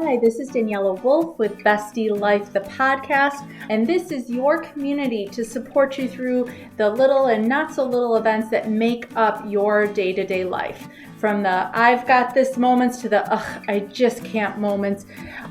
Hi, this is Daniela Wolf with Bestie Life, the podcast, and this is your community to support you through the little and not so little events that make up your day-to-day life. From the I've got this moments to the I just can't moments.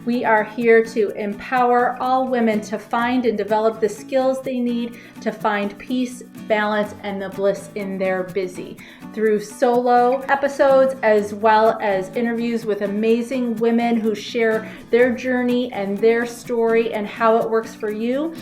We are here to empower all women to find and develop the skills they need to find peace, balance, and the bliss in their busy. Through solo episodes as well as interviews with amazing women who share their journey and their story and how it works for you.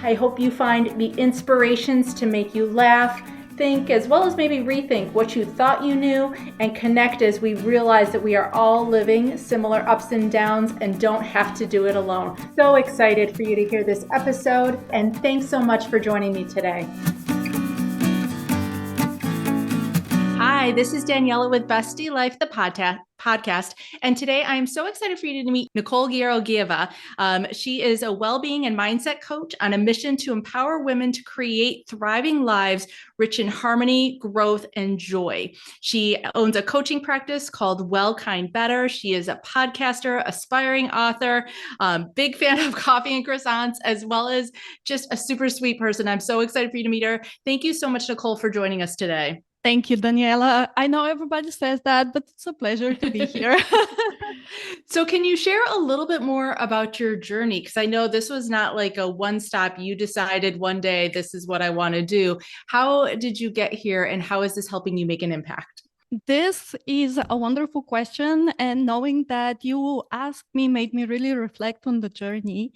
I hope you find the inspirations to make you laugh, think, as well as maybe rethink what you thought you knew, and connect as we realize that we are all living similar ups and downs and don't have to do it alone. So excited for you to hear this episode, and thanks so much for joining me today. Hi, this is Daniela with Bestie Life, the podcast. And today I am so excited for you to meet Nicole Gueorguieva. She is a well-being and mindset coach on a mission to empower women to create thriving lives rich in harmony, growth, and joy. She owns a coaching practice called Well, Kind, Better. She is a podcaster, aspiring author, big fan of coffee and croissants, as well as just a super sweet person. I'm so excited for you to meet her. Thank you so much, Nicole, for joining us today. Thank you, Daniela. I know everybody says that, but it's a pleasure to be here. So can you share a little bit more about your journey? Because I know this was not like a one-stop, you decided one day, this is what I want to do. How did you get here and how is this helping you make an impact? This is a wonderful question. And knowing that you asked me made me really reflect on the journey.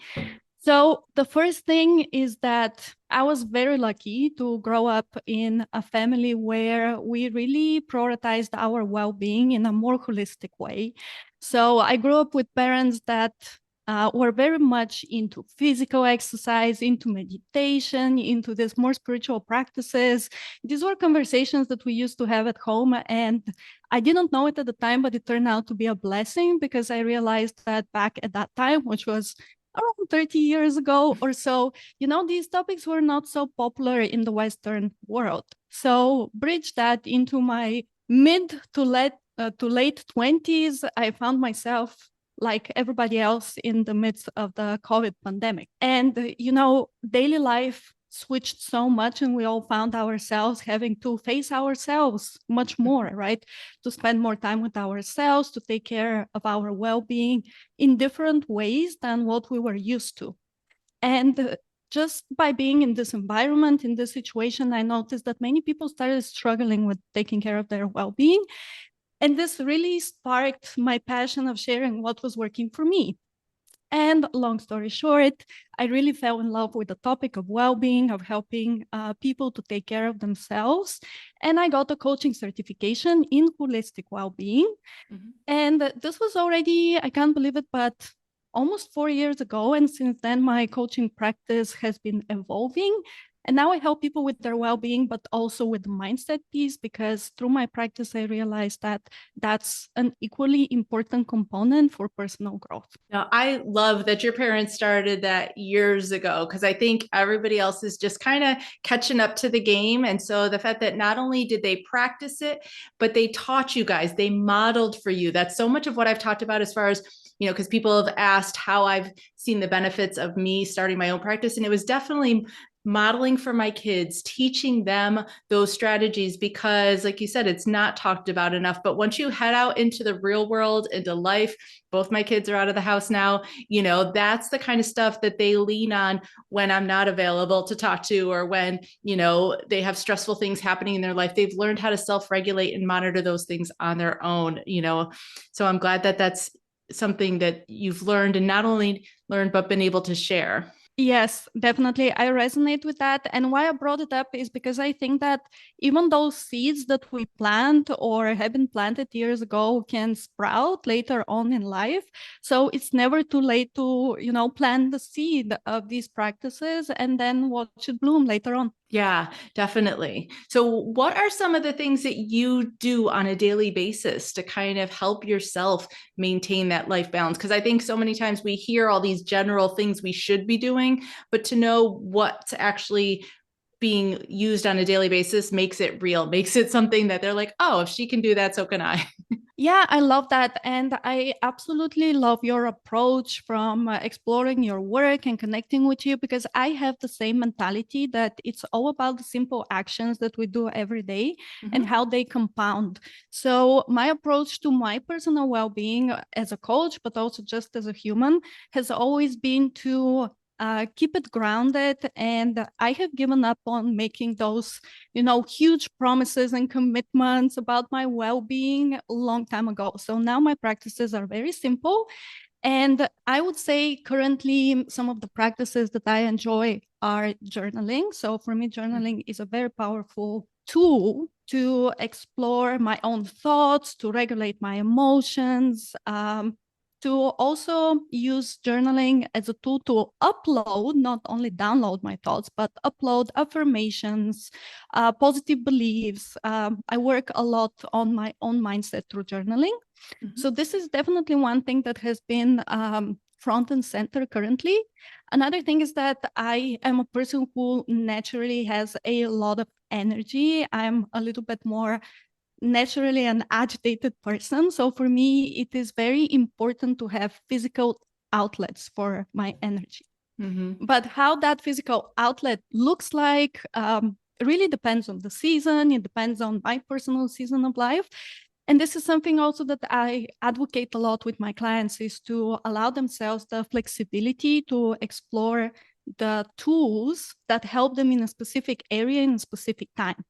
So the first thing is that I was very lucky to grow up in a family where we really prioritized our well-being in a more holistic way. So I grew up with parents that were very much into physical exercise, into meditation, into these more spiritual practices. These were conversations that we used to have at home, and I didn't know it at the time, but it turned out to be a blessing because I realized that back at that time, which was around 30 years ago or so, these topics were not so popular in the Western world. So bridge that into my mid to late 20s, I found myself like everybody else in the midst of the COVID pandemic. And, daily life switched so much and we all found ourselves having to face ourselves much more, right? To spend more time with ourselves, to take care of our well-being in different ways than what we were used to. And just by being in this environment, in this situation, I noticed that many people started struggling with taking care of their well-being. And this really sparked my passion of sharing what was working for me. And long story short, I really fell in love with the topic of well-being, of helping people to take care of themselves. And I got a coaching certification in holistic well-being. Mm-hmm. And this was already, I can't believe it, but almost 4 years ago. And since then, my coaching practice has been evolving. And now I help people with their well-being, but also with the mindset piece, because through my practice, I realized that that's an equally important component for personal growth. Now, I love that your parents started that years ago, because I think everybody else is just kind of catching up to the game. And so the fact that not only did they practice it, but they taught you guys, they modeled for you. That's so much of what I've talked about as far as, because people have asked how I've seen the benefits of me starting my own practice. And it was definitely modeling for my kids, teaching them those strategies, because like you said, it's not talked about enough. But once you head out into the real world, into life, both my kids are out of the house now, that's the kind of stuff that they lean on when I'm not available to talk to, or when, they have stressful things happening in their life. They've learned how to self-regulate and monitor those things on their own, So I'm glad that that's something that you've learned, and not only learned, but been able to share. Yes, definitely. I resonate with that. And why I brought it up is because I think that even those seeds that we plant or have been planted years ago can sprout later on in life. So it's never too late to, plant the seed of these practices and then watch it bloom later on. Yeah, definitely. So what are some of the things that you do on a daily basis to kind of help yourself maintain that life balance? Because I think so many times we hear all these general things we should be doing, but to know what to actually being used on a daily basis makes it real, makes it something that they're like, oh, if she can do that, so can I. Yeah, I love that. And I absolutely love your approach from exploring your work and connecting with you, because I have the same mentality that it's all about the simple actions that we do every day and how they compound. So my approach to my personal well-being as a coach, but also just as a human, has always been to keep it grounded. And I have given up on making those, huge promises and commitments about my well-being a long time ago. So now my practices are very simple. And I would say currently some of the practices that I enjoy are journaling. So for me, journaling is a very powerful tool to explore my own thoughts, to regulate my emotions, to also use journaling as a tool to upload, not only download my thoughts, but upload affirmations, positive beliefs. I work a lot on my own mindset through journaling. So this is definitely one thing that has been front and center currently. Another thing is that I am a person who naturally has a lot of energy. I'm a little bit more naturally an agitated person. So for me, it is very important to have physical outlets for my energy. But how that physical outlet looks like really depends on the season. It depends on my personal season of life. And this is something also that I advocate a lot with my clients, is to allow themselves the flexibility to explore the tools that help them in a specific area in a specific time.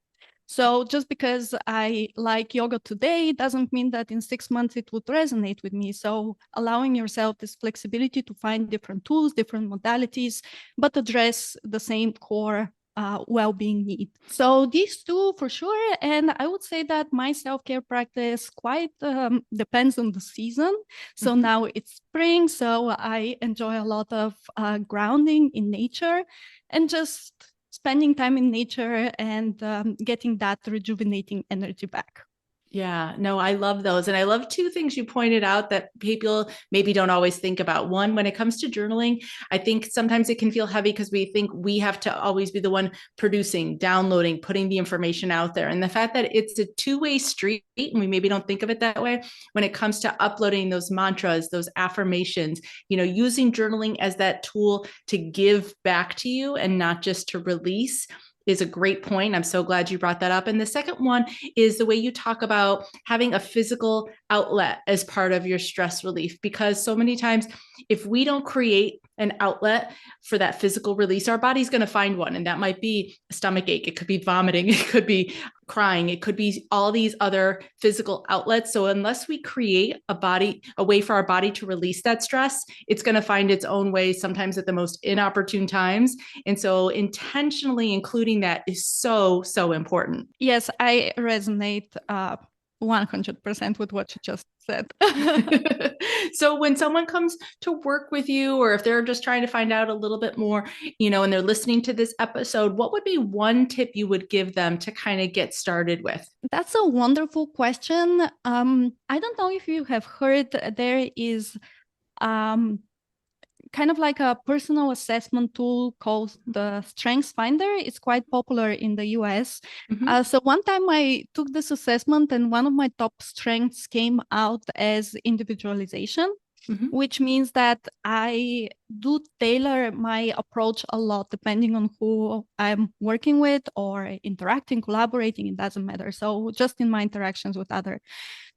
So just because I like yoga today doesn't mean that in 6 months it would resonate with me. So allowing yourself this flexibility to find different tools, different modalities, but address the same core well-being need. So these two for sure. And I would say that my self-care practice quite depends on the season. So now it's spring, so I enjoy a lot of grounding in nature and just spending time in nature and getting that rejuvenating energy back. Yeah, no, I love those. And I love two things you pointed out that people maybe don't always think about. One, when it comes to journaling, I think sometimes it can feel heavy because we think we have to always be the one producing, downloading, putting the information out there. And the fact that it's a two-way street, and we maybe don't think of it that way, when it comes to uploading those mantras, those affirmations, using journaling as that tool to give back to you and not just to release, is a great point. I'm so glad you brought that up. And the second one is the way you talk about having a physical outlet as part of your stress relief, because so many times if we don't create an outlet for that physical release, our body's going to find one. And that might be a stomach ache. It could be vomiting. It could be crying. It could be all these other physical outlets. So unless we create a way for our body to release that stress, it's going to find its own way, sometimes at the most inopportune times. And so intentionally including that is so, so important. Yes, I resonate 100% with what you just said. So when someone comes to work with you, or if they're just trying to find out a little bit more, and they're listening to this episode, what would be one tip you would give them to kind of get started with? That's a wonderful question. I don't know if you have heard, there is kind of like a personal assessment tool called the Strengths Finder. It's quite popular in the US. So one time I took this assessment and one of my top strengths came out as individualization, which means that I do tailor my approach a lot depending on who I'm working with or interacting, collaborating, it doesn't matter. So just in my interactions with others.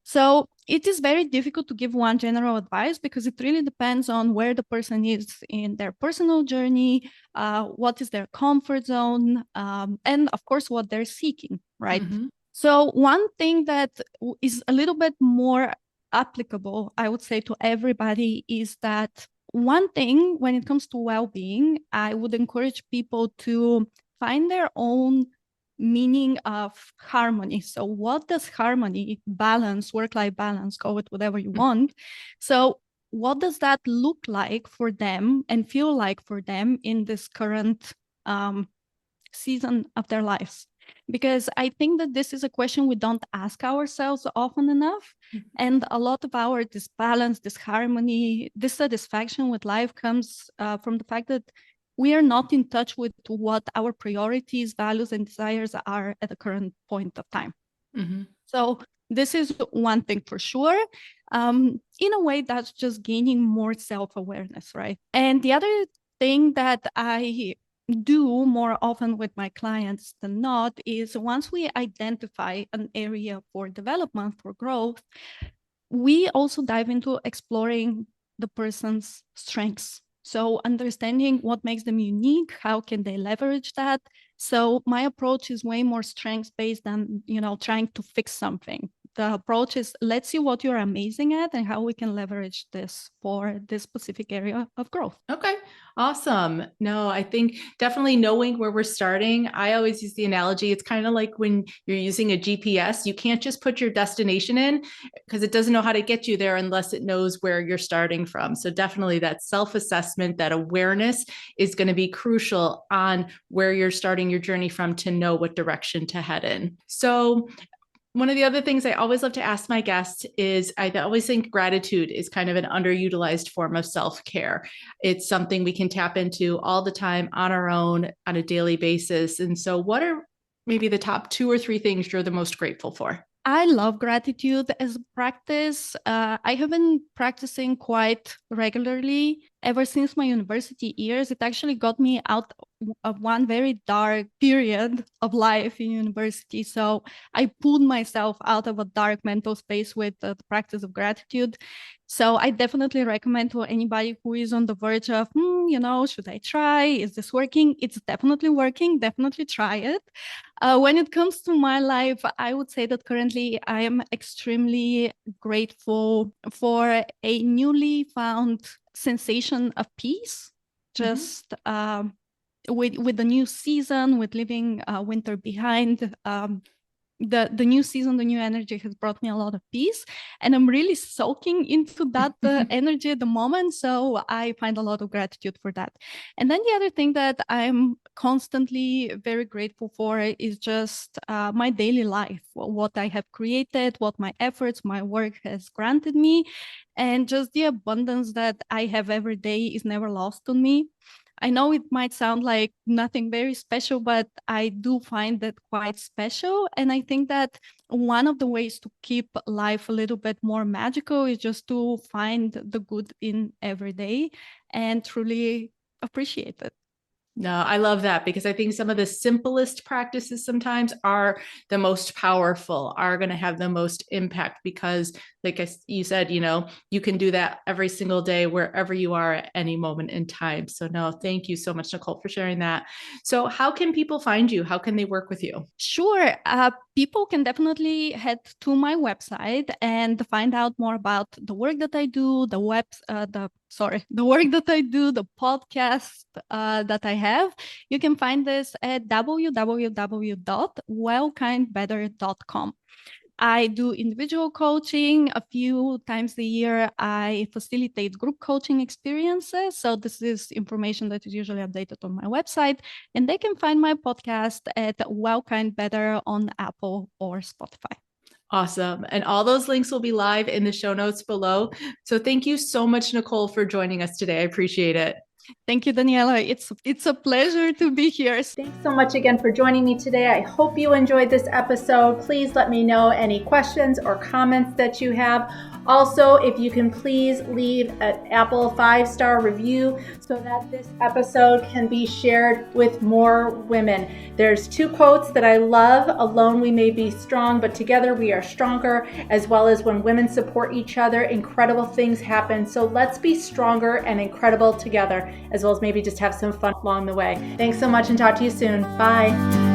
So it is very difficult to give one general advice because it really depends on where the person is in their personal journey, what is their comfort zone, and of course, what they're seeking, right? So one thing that is a little bit more applicable, I would say, to everybody is that one thing when it comes to well-being, I would encourage people to find their own meaning of harmony. So what does harmony, balance, work-life balance, call it whatever you want. So what does that look like for them and feel like for them in this current season of their lives? Because I think that this is a question we don't ask ourselves often enough. And a lot of our disbalance, disharmony, dissatisfaction with life comes from the fact that we are not in touch with what our priorities, values, and desires are at the current point of time. Mm-hmm. So this is one thing for sure. In a way, that's just gaining more self-awareness, right? And the other thing that I do more often with my clients than not is once we identify an area for development, for growth, we also dive into exploring the person's strengths. So understanding what makes them unique, how can they leverage that? So my approach is way more strengths-based than, trying to fix something. The approach is, let's see what you're amazing at and how we can leverage this for this specific area of growth. Okay, awesome. No, I think definitely knowing where we're starting. I always use the analogy. It's kind of like when you're using a GPS, you can't just put your destination in because it doesn't know how to get you there unless it knows where you're starting from. So definitely that self-assessment, that awareness is going to be crucial on where you're starting your journey from to know what direction to head in. So one of the other things I always love to ask my guests is I always think gratitude is kind of an underutilized form of self-care. It's something we can tap into all the time on our own on a daily basis. And so what are maybe the top 2 or 3 things you're the most grateful for? I love gratitude as a practice. I have been practicing quite regularly ever since my university years. It actually got me out of one very dark period of life in university. So I pulled myself out of a dark mental space with the practice of gratitude. So I definitely recommend to anybody who is on the verge of, should I try? Is this working? It's definitely working. Definitely try it. When it comes to my life, I would say that currently I am extremely grateful for a newly found sensation of peace. Just with the new season, with leaving winter behind, the new season, the new energy has brought me a lot of peace, and I'm really soaking into that energy at the moment. So I find a lot of gratitude for that. And then the other thing that I'm constantly very grateful for is just my daily life, what I have created, what my efforts, my work has granted me, and just the abundance that I have every day is never lost on me. I know it might sound like nothing very special, but I do find that quite special. And I think that one of the ways to keep life a little bit more magical is just to find the good in every day and truly appreciate it. No, I love that because I think some of the simplest practices sometimes are the most powerful, are going to have the most impact because, like you said, you can do that every single day, wherever you are at any moment in time. So no, thank you so much, Nicole, for sharing that. So how can people find you? How can they work with you? Sure. People can definitely head to my website and find out more about the work that I do, the work that I do, the podcast that I have. You can find this at www.wellkindbetter.com. I do individual coaching a few times a year. I facilitate group coaching experiences. So this is information that is usually updated on my website. And they can find my podcast at Well Kind Better on Apple or Spotify. Awesome. And all those links will be live in the show notes below. So thank you so much, Nicole, for joining us today. I appreciate it. Thank you, Daniela. It's a pleasure to be here. Thanks so much again for joining me today. I hope you enjoyed this episode. Please let me know any questions or comments that you have. Also, if you can please leave an Apple 5-star review so that this episode can be shared with more women. There's 2 quotes that I love. Alone we may be strong, but together we are stronger, as well as when women support each other, incredible things happen. So let's be stronger and incredible together, as well as maybe just have some fun along the way. Thanks so much and talk to you soon. Bye.